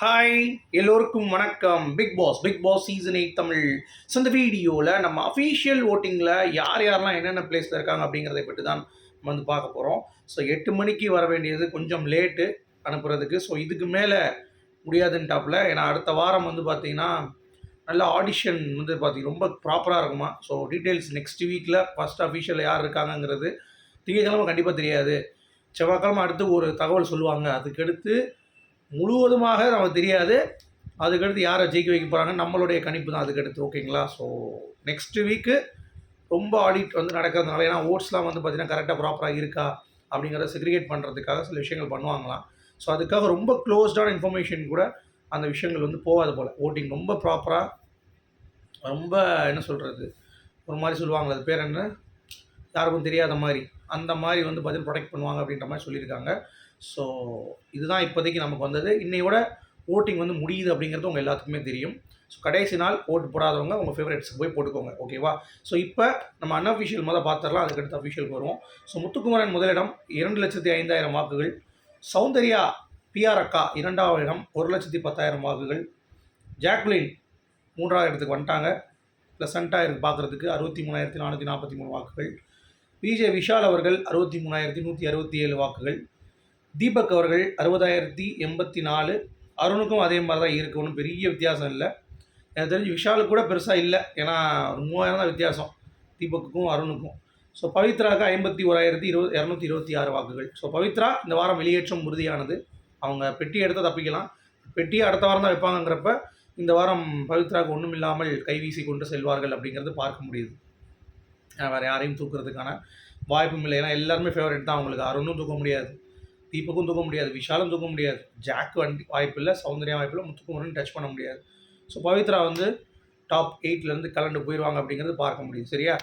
Hi எல்லோருக்கும் வணக்கம். Big boss season 8 Tamil. So இந்த வீடியோவில் நம்ம அஃபீஷியல் ஓட்டிங்கில் யாரெல்லாம் என்னென்ன பிளேஸில் இருக்காங்க அப்படிங்கிறதை பற்றி தான் நம்ம வந்து பார்க்க போகிறோம். ஸோ 8 மணிக்கு வர வேண்டியது கொஞ்சம் லேட்டு அனுப்புறதுக்கு. ஸோ இதுக்கு மேலே முடியாதுன்ட்டாப்பில். ஏன்னா அடுத்த வாரம் வந்து பார்த்திங்கன்னா நல்ல ஆடிஷன் வந்து பார்த்திங்கன்னா ரொம்ப ப்ராப்பராக இருக்குமா. ஸோ டீட்டெயில்ஸ் நெக்ஸ்ட் வீக்கில் ஃபஸ்ட் அஃபீஷியல் யார் இருக்காங்கங்கிறது திங்கட்கிழமை கண்டிப்பாக தெரியாது. செவ்வாய்க்கிழமை அடுத்து ஒரு தகவல் சொல்லுவாங்க. அதுக்கடுத்து முழுவதுமாக நமக்கு தெரியாது. அதுக்கடுத்து யாரை ஜெயிக்க வைக்க போகிறாங்க நம்மளுடைய கணிப்பு தான் அதுக்கடுத்து. ஓகேங்களா? ஸோ நெக்ஸ்ட்டு வீக்கு ரொம்ப ஆடிட் வந்து நடக்கிறதுனால, ஏன்னா ஓட்ஸ்லாம் வந்து பார்த்திங்கன்னா கரெக்டாக ப்ராப்பராக இருக்கா அப்படிங்கிறத செக்ரிகேட் பண்ணுறதுக்காக சில விஷயங்கள் பண்ணுவாங்களாம். ஸோ அதுக்காக ரொம்ப க்ளோஸ்டான இன்ஃபர்மேஷன் கூட அந்த விஷயங்கள் வந்து போகாது போல். ஓட்டிங் ரொம்ப ப்ராப்பராக ரொம்ப என்ன சொல்கிறது, ஒரு மாதிரி சொல்லுவாங்களே, அது பேர் என்ன, யாருக்கும் தெரியாத மாதிரி, அந்த மாதிரி வந்து பார்த்திங்கன்னா ப்ரொடெக்ட் பண்ணுவாங்க அப்படின்ற மாதிரி சொல்லியிருக்காங்க. ஸோ இதுதான் இப்போதைக்கு நமக்கு வந்தது. இன்னையோட ஓட்டிங் வந்து முடியுது அப்படிங்கிறது உங்கள் எல்லாத்துக்குமே தெரியும். ஸோ கடைசி நாள் ஓட்டு போடாதவங்க உங்கள் ஃபேவரட்ஸுக்கு போய் போட்டுக்கோங்க. ஓகேவா? ஸோ இப்போ நம்ம அன்அஃபிஷியல் பார்த்துடலாம். அதுக்கடுத்து அஃபிஷியலுக்கு வருவோம். ஸோ முத்துக்குமரன் முதலிடம் 2,05,000 வாக்குகள். சௌந்தர்யா பிஆர் அக்கா 2வது இடம் 1,10,000 வாக்குகள். ஜாக்லின் 3வது இடத்துக்கு வந்துட்டாங்க. ப்ளசண்ட்டாக இருக்குது பார்க்குறதுக்கு 63,443 வாக்குகள். விஜய் விஷால் அவர்கள் 63,167 வாக்குகள். தீபக் அவர்கள் 60,084. அருணுக்கும் அதே மாதிரி தான் இருக்குது. ஒன்றும் பெரிய வித்தியாசம் இல்லை. எனக்கு தெரிஞ்சு விஷாலுக்கு கூட பெருசாக இல்லை. ஏன்னா 3000 தான் வித்தியாசம் தீபக்குக்கும் அருணுக்கும். ஸோ பவித்ராவுக்கு 51,226 வாக்குகள். ஸோ பவித்ரா இந்த வாரம் வெளியேற்றம் உறுதியானது. அவங்க பெட்டி எடுத்தால் தப்பிக்கலாம். பெட்டியை அடுத்த வாரம் தான் வைப்பாங்கங்கிறப்ப இந்த வாரம் பவித்ராவுக்கு ஒன்றும் இல்லாமல் கைவீசி கொண்டு செல்வார்கள் அப்படிங்கிறது பார்க்க முடியுது. வேறு யாரையும் தூக்குறதுக்கான வாய்ப்பும் இல்லை. ஏன்னா எல்லாருமே ஃபேவரட் தான் அவங்களுக்கு. அருணும் தூக்க முடியாது, தீபக்கும் தூக்க முடியாது, விஷாலும் தூக்க முடியாது, ஜாக் வாய்ப்பு இல்லை, சௌந்தர்யா வாய்ப்பு இல்லை, முத்துக்குமரன் டச் பண்ண முடியாது. ஸோ பவித்ரா வந்து டாப் 8லேருந்து கலந்து போயிடுவாங்க அப்படிங்கிறது பார்க்க முடியும். சரியா?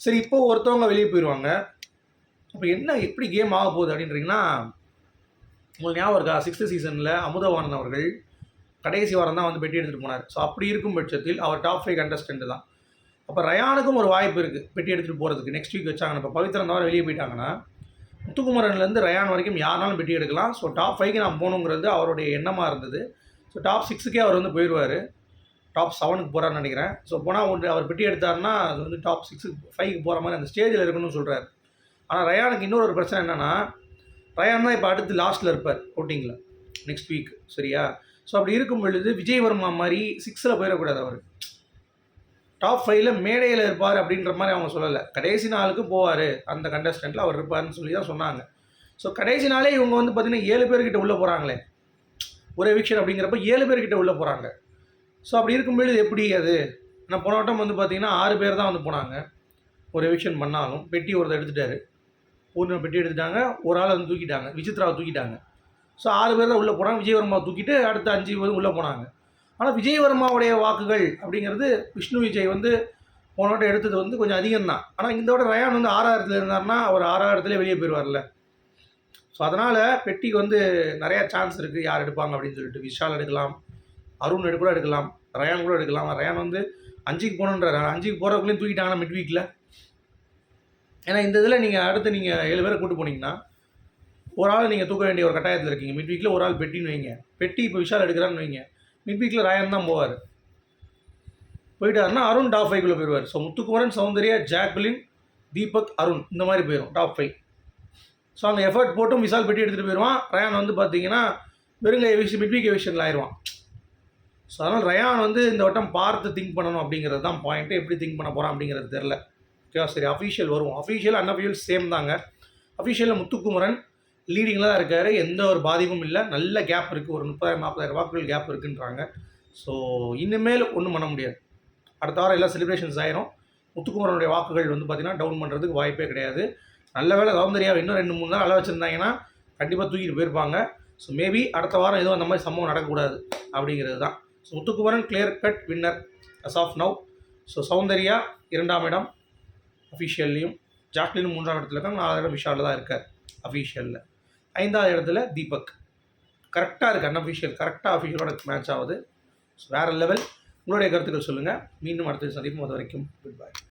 சரி, இப்போ ஒருத்தவங்க வெளியே போயிடுவாங்க. இப்போ என்ன எப்படி கேம் ஆக போகுது அப்படின்றீங்கன்னா, உங்களுக்கு ஞாபகம் இருக்கா 6th சீசனில் அமுதவாணன் அவர்கள் கடைசி வாரம் தான் வந்து பெட்டி எடுத்துகிட்டு போனார். ஸோ அப்படி இருக்கும் பட்சத்தில் அவர் டாப் 5 கண்டஸ்டன்ட் தான். அப்போ ரயானுக்கும் ஒரு வாய்ப்பு இருக்குது பெட்டி எடுத்துகிட்டு போகிறதுக்கு. நெக்ஸ்ட் வீக் வச்சாங்கன்னா, இப்போ பவித்ரா இந்த வாரம் வெளியே போயிட்டாங்கன்னா முத்துக்குமரன்லேருந்து ரயான் வரைக்கும் யாருனாலும் பெட்டி எடுக்கலாம். ஸோ டாப் 5க்கு நான் போகணுங்கிறது அவருடைய எண்ணமாக இருந்தது. ஸோ டாப் 6க்கே அவர் வந்து போயிடுவார். டாப் 7க்கு போகிறான்னு நினைக்கிறேன். ஸோ போனால் ஒன்று அவர் பெட்டி எடுத்தாருன்னா அது வந்து டாப் 5க்கு போகிற மாதிரி அந்த ஸ்டேஜில் இருக்கணும்னு சொல்கிறார். ஆனால் ரயானுக்கு இன்னொரு பிரச்சனை என்னென்னா, ரயான் தான் இப்போ அடுத்து லாஸ்ட்டில் இருப்பார் ஓட்டிங்கில் நெக்ஸ்ட் வீக். சரியா? ஸோ அப்படி இருக்கும் பொழுது விஜய் வர்மா மாதிரி 6ல் போயிடக்கூடாது. அவர் டாப் 5ல் மேடையில் இருப்பார் அப்படின்ற மாதிரி அவங்க சொல்லலை. கடைசி நாளுக்கு போவார் அந்த கண்டஸ்டண்ட்டில் அவர் இருப்பார்னு சொல்லி தான் சொன்னாங்க. ஸோ கடைசி நாளே இவங்க வந்து பார்த்திங்கன்னா 7 பேர்கிட்ட உள்ளே போகிறாங்களே, ஒரு எவிக்ஷன் அப்படிங்கிறப்ப 7 பேர்கிட்ட உள்ளே போகிறாங்க. ஸோ அப்படி இருக்கும்பொழுது எப்படி அது? நான் போன வட்டம் வந்து பார்த்திங்கன்னா 6 பேர் தான் வந்து போனாங்க. ஒரு எவிக்ஷன் பண்ணாலும் பெட்டி ஒருத்தர் எடுத்துட்டார், ஒரு பெட்டி எடுத்துட்டாங்க, ஒரு ஆளை வந்து தூக்கிட்டாங்க, விசித்ராவை தூக்கிட்டாங்க. ஸோ 6 பேர் தான் உள்ளே போனாங்க. விஜயவர்மாவை தூக்கிட்டு அடுத்த 5 பேர் உள்ளே போனாங்க. ஆனால் விஜயவர்மாவுடைய வாக்குகள் அப்படிங்கிறது விஷ்ணு விஜய் வந்து போன வட்டம் எடுத்தது வந்து கொஞ்சம் அதிகம்தான். ஆனால் இந்த விட ரயான் வந்து 6ஆயிரத்தில் இருந்தார்னா அவர் 6ஆயிரத்துலேயே வெளியே போயிடுவார்ல. ஸோ அதனால் பெட்டிக்கு வந்து நிறையா சான்ஸ் இருக்குது யார் எடுப்பாங்க அப்படின்னு சொல்லிட்டு. விஷால் எடுக்கலாம், அருண் கூட எடுக்கலாம், ரயான் கூட எடுக்கலாம். ரயான் வந்து 5க்கு போகணுன்றார். 5க்கு போகிறவங்களையும் தூக்கிட்டாங்கன்னா மிட் வீக்கில். ஏன்னா இந்த இதில் நீங்கள் அடுத்து நீங்கள் 7 பேரை கூட்டு போனீங்கன்னா ஒரு ஆள் நீங்கள் தூக்க வேண்டிய ஒரு கட்டாயத்தில் இருக்கீங்க. மிட் வீக்கில் ஒரு ஆள் பெட்டின்னு வைங்க. பெட்டி இப்போ விஷால் எடுக்கிறான்னு வைங்க, மிட் வீக்கில் ரயான் தான் போவார். போயிட்டாருன்னா அருண் டாப் 5க்குள்ளே போயிடுவார். ஸோ முத்துக்குமரன், சௌந்தர்யா, ஜாக்லின், தீபக், அருண் இந்த மாதிரி போயிடும் டாப் 5. ஸோ அங்கே எஃபர்ட் போட்டும் விஷால் பெட்டி எடுத்துகிட்டு போயிடுவான். ரயான் வந்து பார்த்தீங்கன்னா வெறுங்க மிட் வீக் எவிஷனில் ஆயிடுவான். ஸோ அதனால் ரயான் வந்து இந்த வட்டம் பார்த்து திங்க் பண்ணணும் அப்படிங்கிறது தான் பாயிண்ட்டு. எப்படி திங்க் பண்ண போகிறான் அப்படிங்கிறது தெரில. ஓகேவா? சரி, அஃபீஷியல் வருவோம். அஃபீஷியல் அன்அஃபீஷியல் சேம் தாங்க. அஃபீஷியலில் முத்துக்குமரன் லீடிங்கில் தான் இருக்கார். எந்த ஒரு பாதிப்பும் இல்லை. நல்ல கேப் இருக்குது. ஒரு 30,000-40,000 வாக்குகள் கேப் இருக்குன்றாங்க. ஸோ இனிமேல் ஒன்றும் பண்ண முடியாது. அடுத்த வாரம் எல்லாம் செலிப்ரேஷன்ஸ் ஆயிரும். முத்துக்குமரனுடைய வாக்குகள் வந்து பார்த்திங்கன்னா டவுன் பண்ணுறதுக்கு வாய்ப்பே கிடையாது. நல்ல வேலை சௌந்தர்யாவை இன்னும் 2-3 நாள் அளவு வச்சுருந்தாங்கன்னா கண்டிப்பாக தூக்கிட்டு போயிருப்பாங்க. ஸோ மேபி அடுத்த வாரம் எதுவும் அந்த மாதிரி சம்பவம் நடக்கக்கூடாது அப்படிங்கிறது தான். So Muthukumaran clear cut winner as of now. So Soundarya 2ஆம் இடம் அஃபீஷியல்லையும், ஜாக்லினும் 3ஆம் இடத்துல இருக்காங்க. 4ஆவது இடம் விஷாலில் தான் இருக்கார் அஃபீஷியலில். 5வது இடத்துல தீபக். கரெக்டாக இருக்குது அன்அஃபீஷியல், கரெக்டாக அஃபீஷியலோட மேட்ச் ஆகுது. ஸோ வேறு லெவல். உங்களுடைய கருத்துக்கள் சொல்லுங்கள். மீண்டும் அடுத்த சந்திப்போம். அது வரைக்கும் குட் பை.